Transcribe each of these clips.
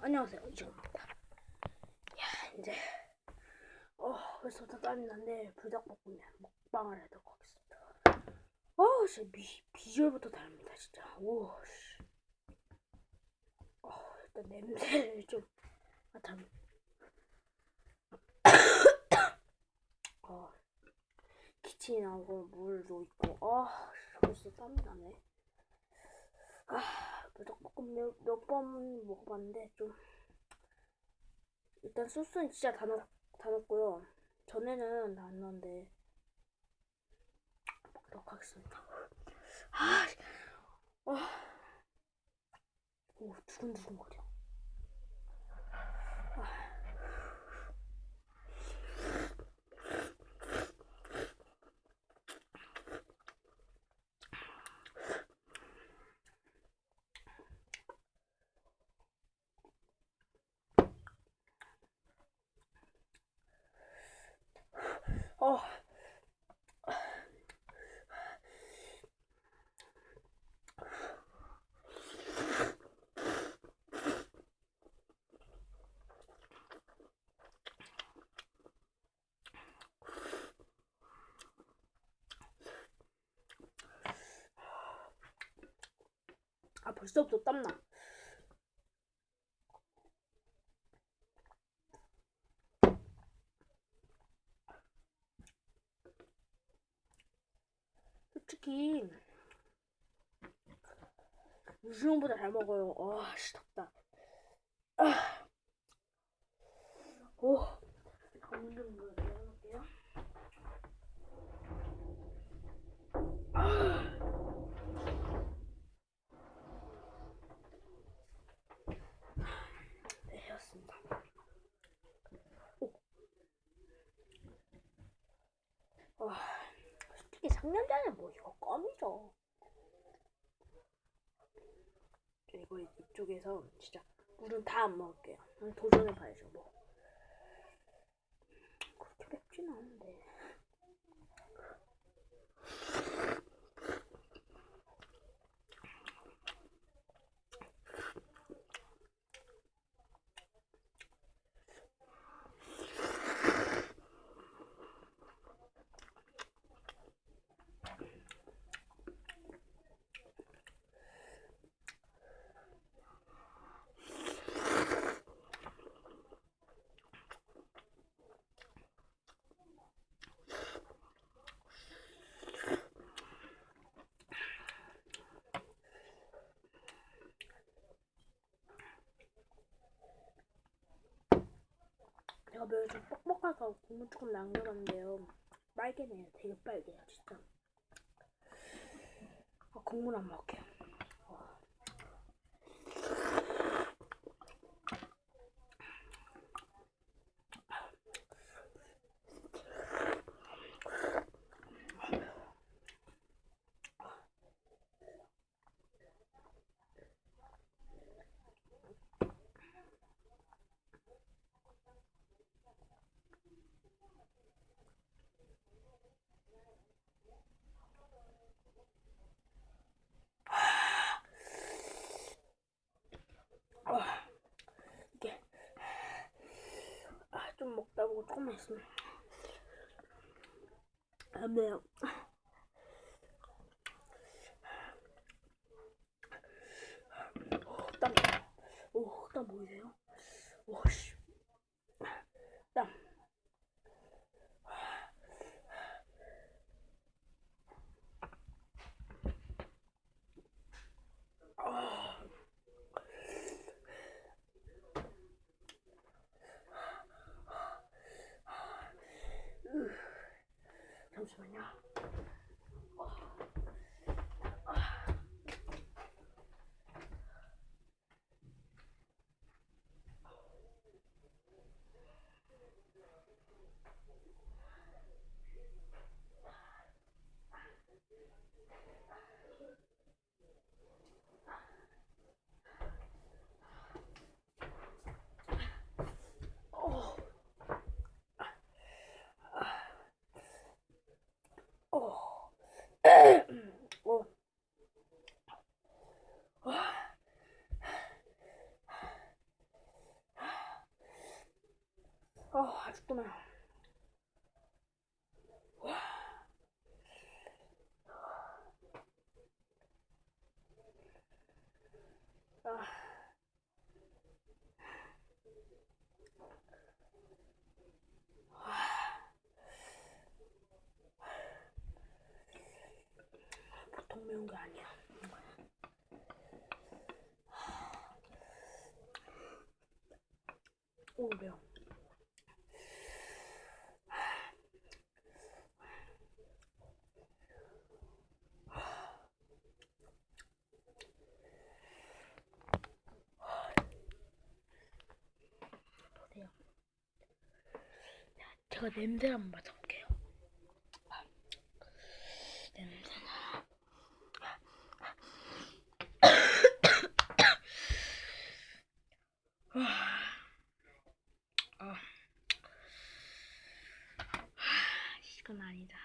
안녕하세요, 이정입니다. 야, 이제 벌써부터 땀이 나는데 불닭볶음면 먹방을 해도록 하겠습니다. 진짜 비주얼부터 다릅니다, 진짜. 씨. 일단 냄새를 좀 맡아. 기침이 나고 물도 있고, 벌써 땀이 나네. 불닭볶음면 몇 번 먹어봤는데 좀 일단 소스는 진짜 다 넣었고요. 전에는 다 안 넣었는데 먹도록 하겠습니다. 오, 두근두근거려. 어, 벌써부터 땀나. 솔직히 유시용보다 잘 먹어요. 덥다. 오, 방금 거 내려놓을게요. 네, 해왔습니다. 솔직히 상남자는 뭐 이거 껌이죠. 그리고 이쪽에서 진짜 물은 다 안 먹을게요. 도전해봐야죠 뭐. 그렇게 맵진 않은데. 제가 매일 좀 뻑뻑해서 국물 조금 남겨봤는데요. 빨개네요. 되게 빨개요, 진짜. 국물 안 먹을게요. 이게 좀 먹다 보고 조금만 있으면 안 돼요. 땀. 땀 보이세요? 씨. 땀. 잠시만요. 어, 아쉽구나. 아, 보통 매운 게 아니야. 오, 매워. 보세요. 제가 냄새 한번 맡아볼게요. 냄새나. 이건 아니다.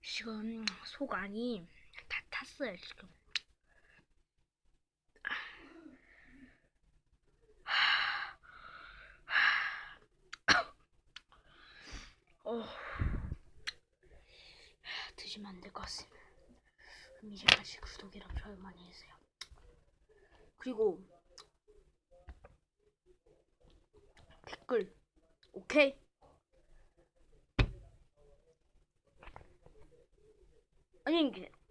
지금 속 안이 다 탔어요, 지금. 드시면 안 될 것 같습니다. 그럼 이제까지 구독이랑 좋아요 많이 해주세요. 그리고 댓글 오케이? 안녕히 계세요.